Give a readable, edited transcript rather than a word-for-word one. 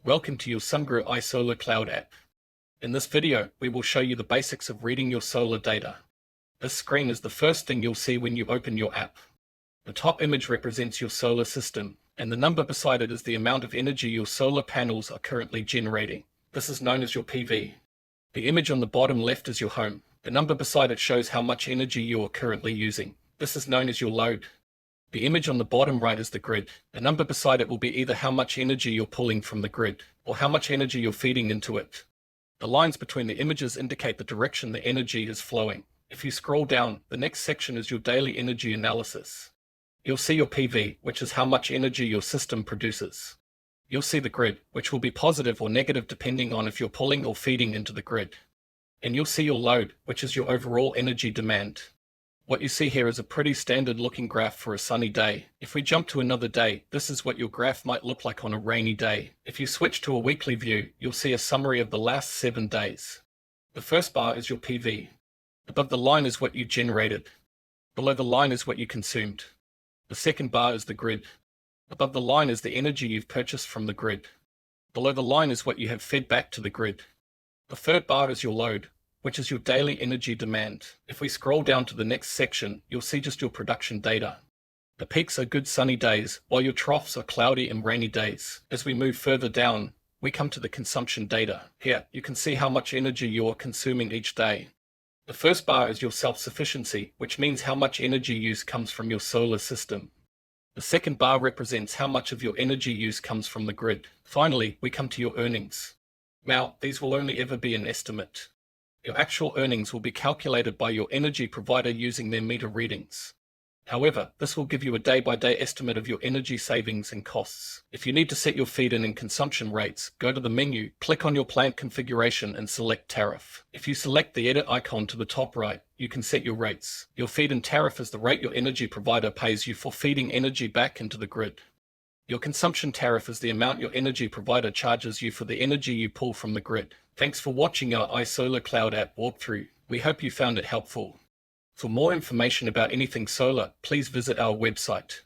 Welcome to your Sungrow iSolarCloud app. In this video, we will show you the basics of reading your solar data. This screen is the first thing you'll see when you open your app. The top image represents your solar system, and the number beside it is the amount of energy your solar panels are currently generating. This is known as your PV. The image on the bottom left is your home. The number beside it shows how much energy you are currently using. This is known as your load. The image on the bottom right is the grid. The number beside it will be either how much energy you're pulling from the grid, or how much energy you're feeding into it. The lines between the images indicate the direction the energy is flowing. If you scroll down, the next section is your daily energy analysis. You'll see your PV, which is how much energy your system produces. You'll see the grid, which will be positive or negative depending on if you're pulling or feeding into the grid. And you'll see your load, which is your overall energy demand. What you see here is a pretty standard looking graph for a sunny day. If we jump to another day, this is what your graph might look like on a rainy day. If you switch to a weekly view, you'll see a summary of the last 7 days. The first bar is your PV. Above the line is what you generated. Below the line is what you consumed. The second bar is the grid. Above the line is the energy you've purchased from the grid. Below the line is what you have fed back to the grid. The third bar is your load, which is your daily energy demand. If we scroll down to the next section, you'll see just your production data. The peaks are good sunny days, while your troughs are cloudy and rainy days. As we move further down, we come to the consumption data. Here, you can see how much energy you are consuming each day. The first bar is your self-sufficiency, which means how much energy use comes from your solar system. The second bar represents how much of your energy use comes from the grid. Finally, we come to your earnings. Now, these will only ever be an estimate. Your actual earnings will be calculated by your energy provider using their meter readings. However, this will give you a day-by-day estimate of your energy savings and costs. If you need to set your feed-in and consumption rates, go to the menu, click on your plant configuration and select tariff. If you select the edit icon to the top right, you can set your rates. Your feed-in tariff is the rate your energy provider pays you for feeding energy back into the grid. Your consumption tariff is the amount your energy provider charges you for the energy you pull from the grid. Thanks for watching our iSolarCloud app walkthrough. We hope you found it helpful. For more information about anything solar, please visit our website.